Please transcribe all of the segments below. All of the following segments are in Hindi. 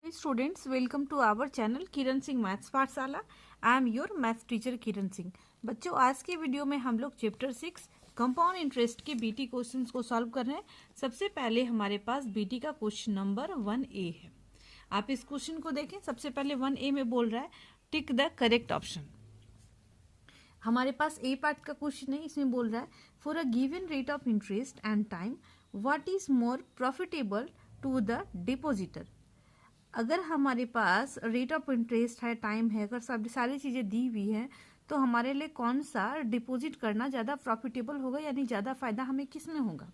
Students, welcome to our channel Kiran Singh maths Pathshala. I am your maths teacher Kiran Singh. बच्चों, आज के वीडियो में हम लोग चैप्टर 6 कंपाउंड इंटरेस्ट के बीटी क्वेश्चंस को सॉल्व कर रहे हैं। सबसे पहले हमारे पास बीटी का क्वेश्चन नंबर 1A है। आप इस क्वेश्चन को देखें। सबसे पहले 1A में बोल रहा है टिक द करेक्ट ऑप्शन। हमारे पास ए पार्ट का क्वेश्चन है। इसमें बोल रहा है for a given rate of interest and time what is more profitable to the depositor. अगर हमारे पास रेट ऑफ इंटरेस्ट है, टाइम है, अगर सब सारी चीज़ें दी हुई हैं, तो हमारे लिए कौन सा डिपॉजिट करना ज़्यादा प्रॉफिटेबल होगा, यानी ज़्यादा फायदा हमें किस में होगा।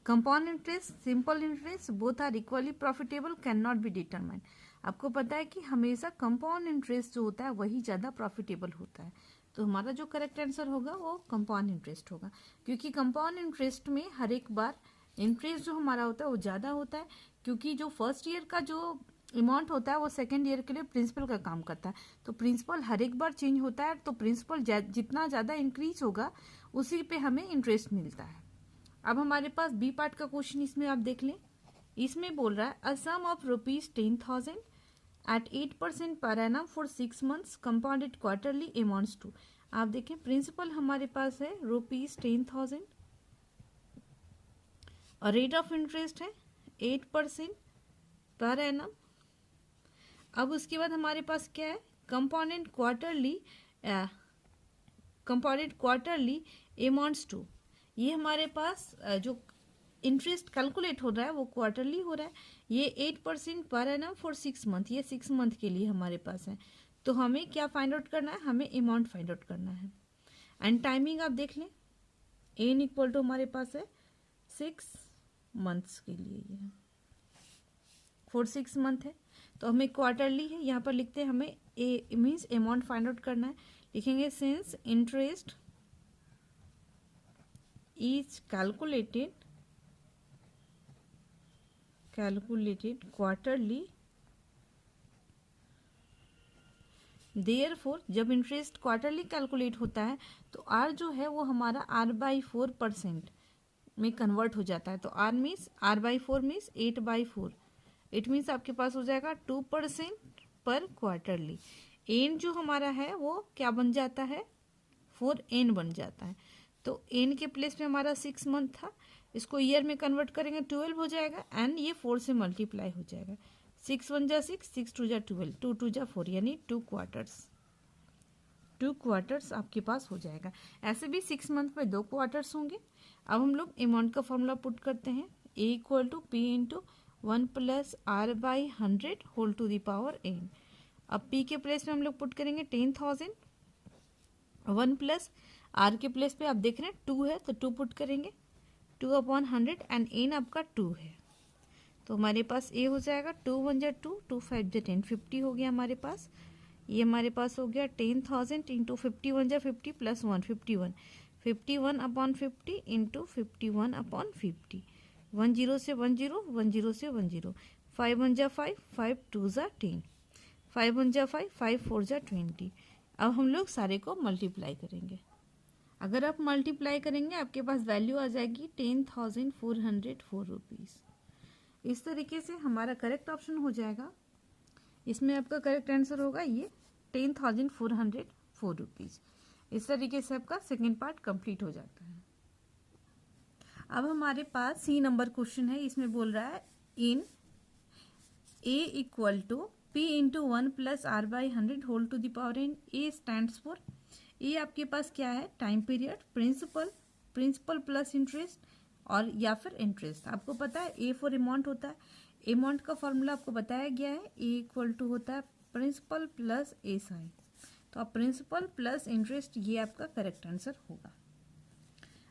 Compound interest, simple interest, both are equally profitable, can not be determined. आपको पता है कि हमेशा कंपाउंड इंटरेस्ट जो होता है वही ज़्यादा प्रॉफिटेबल होता है। तो हमारा जो करेक्ट आंसर होगा वो कंपाउंड इंटरेस्ट होगा, क्योंकि कंपाउंड इंटरेस्ट में हर एक बार इंटरेस्ट जो हमारा होता है वो ज़्यादा होता है, क्योंकि जो फर्स्ट ईयर का जो अमाउंट होता है वो सेकेंड ईयर के लिए प्रिंसिपल का काम करता है। तो प्रिंसिपल हर एक बार चेंज होता है, तो प्रिंसिपल जितना ज़्यादा इंक्रीज होगा उसी पे हमें इंटरेस्ट मिलता है। अब हमारे पास बी पार्ट का क्वेश्चन इसमें आप देख लें। इसमें बोल रहा है अ सम of ₹10,000 at 8% per annum for 6 months compounded quarterly amounts to. आप देखें, प्रिंसिपल हमारे पास है ₹10,000 और रेट ऑफ इंटरेस्ट है 8% पर एनम। अब उसके बाद हमारे पास क्या है, कंपाउंडेड क्वार्टरली अमाउंट्स टू। ये हमारे पास जो इंटरेस्ट कैलकुलेट हो रहा है वो क्वार्टरली हो रहा है। ये 8% पर एनम फॉर 6 month, ये 6 month के लिए हमारे पास है। तो हमें क्या फाइंड आउट करना है, हमें अमाउंट फाइंड आउट करना है। एंड टाइमिंग आप देख लें, एन इक्वल टू हमारे पास है 6 months के लिए, ये फॉर 6 month है। तो हमें क्वार्टरली है, यहाँ पर लिखते हैं हमें ए मीन्स अमाउंट फाइंड आउट करना है। लिखेंगे since interest is calculated quarterly, therefore जब इंटरेस्ट क्वार्टरली कैलकुलेट होता है तो आर जो है वो हमारा R/4% में कन्वर्ट हो जाता है। तो R/4 मीन्स 8/4। इट मीन्स आपके पास हो जाएगा 2% पर क्वार्टरली। एन जो हमारा है वो क्या बन जाता है, 4n बन जाता है। तो एन के प्लेस पे हमारा 6 month था, इसको ईयर में कन्वर्ट करेंगे 12 हो जाएगा, एंड ये 4 से मल्टीप्लाई हो जाएगा। 6 1 जा 6, 6 2 जा 12, 2 2 जा 4, यानी 2 क्वार्टर्स आपके पास हो जाएगा। ऐसे भी 6 month में 2 क्वार्टर्स होंगे। अब हम लोग अमाउंट का फॉर्मूला पुट करते हैं, A equal to P into 1 + R/100 whole to the power n। अब पी के प्लेस पे हम लोग पुट करेंगे 10,000, 1 + R के प्लेस पे आप देख रहे हैं 2 है तो 2 पुट करेंगे, 2/100 एंड n आपका 2 है। तो हमारे पास ए हो जाएगा 2 1 जा 2, 2 5 जा 10, 50 हो गया हमारे पास। ये हमारे पास हो गया 10,000 इंटू 51 जा 50 + 1 51, 51/50 इंटू 51/50, 1 0 से 1 0, 1 0 से 1 0, 5 1 जा 5, 5 2 जा 10, 5 1 जा 5, 5 4 जा 20। अब हम लोग सारे को मल्टीप्लाई करेंगे। अगर आप मल्टीप्लाई करेंगे आपके पास वैल्यू आ जाएगी 10,404 रुपीज़। इस तरीके से हमारा करेक्ट ऑप्शन हो जाएगा। इसमें आपका करेक्ट आंसर होगा ये 10,404 रुपीज़। इस तरीके से आपका सेकेंड पार्ट कंप्लीट हो जाता है। अब हमारे पास सी नंबर क्वेश्चन है। इसमें बोल रहा है in A equal to P into 1 + R/100 whole to the power n। A stands for, A आपके पास क्या है, time period, principal plus interest और या फिर इंटरेस्ट। आपको पता है ए फॉर अमाउंट होता है। अमाउंट का फॉर्मूला आपको बताया गया है, ए इक्वल टू होता है प्रिंसिपल प्लस SI। तो आप प्रिंसिपल प्लस इंटरेस्ट, ये आपका करेक्ट आंसर होगा।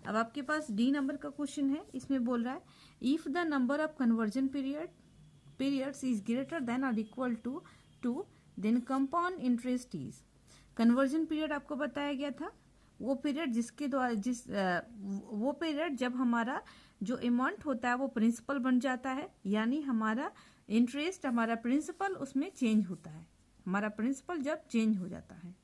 अब आपके पास डी नंबर का क्वेश्चन है। इसमें बोल रहा है if the number of conversion periods is greater than और equal to 2 then compound interest is. Conversion period आपको बताया गया था, वो पीरियड जिसके द्वारा वो पीरियड जब हमारा जो अमाउंट होता है वो प्रिंसिपल बन जाता है, यानी हमारा इंटरेस्ट, हमारा प्रिंसिपल उसमें चेंज होता है। हमारा प्रिंसिपल जब चेंज हो जाता है,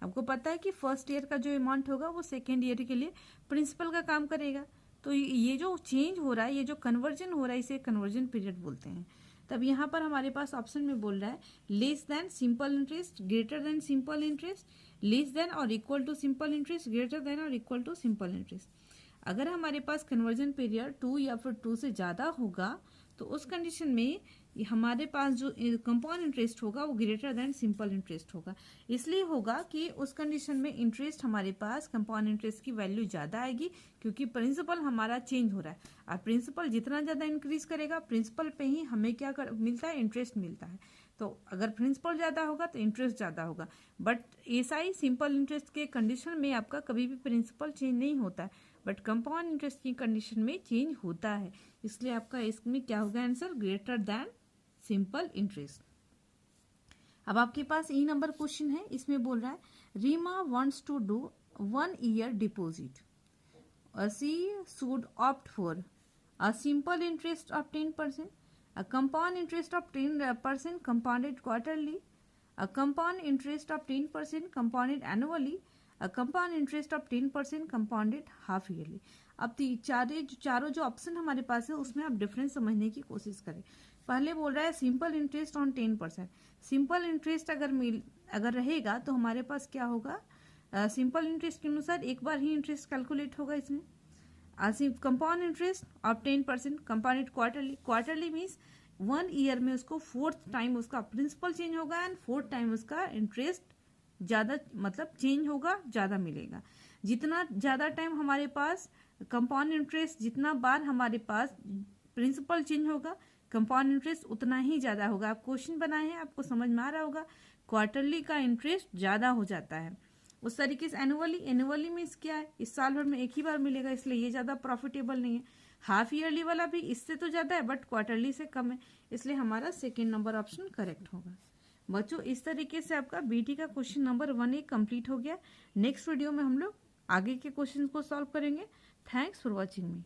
आपको पता है कि फर्स्ट ईयर का जो अमाउंट होगा वो सेकेंड ईयर के लिए प्रिंसिपल का काम करेगा। तो ये जो चेंज हो रहा है, ये जो कन्वर्जन हो रहा है, इसे कन्वर्जन पीरियड बोलते हैं। तब यहाँ पर हमारे पास ऑप्शन में बोल रहा है less than simple interest, greater than simple interest, less than और equal to simple interest, greater than और इक्वल टू सिंपल इंटरेस्ट। अगर हमारे पास कन्वर्जन पीरियड 2 या फिर 2 से ज़्यादा होगा तो उस कंडीशन में हमारे पास जो कंपाउंड इंटरेस्ट होगा वो ग्रेटर देन सिंपल इंटरेस्ट होगा। इसलिए होगा कि उस कंडीशन में इंटरेस्ट हमारे पास कंपाउंड इंटरेस्ट की वैल्यू ज़्यादा आएगी, क्योंकि प्रिंसिपल हमारा चेंज हो रहा है और प्रिंसिपल जितना ज़्यादा इंक्रीज करेगा प्रिंसिपल पे ही हमें क्या मिलता है, इंटरेस्ट मिलता है। तो अगर प्रिंसिपल ज़्यादा होगा तो इंटरेस्ट ज़्यादा होगा, बट ऐसा ही सिंपल इंटरेस्ट के कंडीशन में आपका कभी भी प्रिंसिपल चेंज नहीं होता है, बट कंपाउंड इंटरेस्ट की कंडीशन में चेंज होता है। इसलिए आपका इसमें क्या होगा answer, greater than simple interest. अब आपके पास ई नंबर क्वेश्चन है, इसमें बोल रहा है Reema wants to do 1 year deposit, she should opt for a simple interest of 10%, a compound interest of 10% compounded quarterly, a compound interest of 10% compounded annually, a compound interest of 10% compounded half yearly। अब चारों जो ऑप्शन हमारे पास है उसमें आप डिफरेंस समझने की कोशिश करें। पहले बोल रहा है simple interest on 10%। Simple interest अगर रहेगा तो हमारे पास क्या होगा, सिंपल इंटरेस्ट के अनुसार एक बार ही इंटरेस्ट कैलकुलेट होगा इसमें। Compound interest of 10% compounded quarterly means 1 year में उसको 4th टाइम उसका प्रिंसिपल चेंज होगा एंड 4th टाइम उसका इंटरेस्ट ज़्यादा मतलब चेंज होगा, ज़्यादा मिलेगा। जितना ज़्यादा टाइम हमारे पास कंपाउंड इंटरेस्ट, जितना बार हमारे पास प्रिंसिपल चेंज होगा कंपाउंड इंटरेस्ट उतना ही ज़्यादा होगा। आप क्वेश्चन बनाए हैं, आपको समझ में आ रहा होगा, क्वार्टरली का इंटरेस्ट ज़्यादा हो जाता है। उस तरीके से एनुअली मीन्स क्या है, इस साल भर में एक ही बार मिलेगा, इसलिए ये ज़्यादा प्रॉफिटेबल नहीं है। हाफ ईयरली वाला भी इससे तो ज़्यादा है बट क्वार्टरली से कम है, इसलिए हमारा सेकेंड नंबर ऑप्शन करेक्ट होगा। बच्चों इस तरीके से आपका बीटी का क्वेश्चन नंबर 1 कंप्लीट हो गया। नेक्स्ट वीडियो में हम लोग आगे के क्वेश्चन को सॉल्व करेंगे। Thanks for watching me.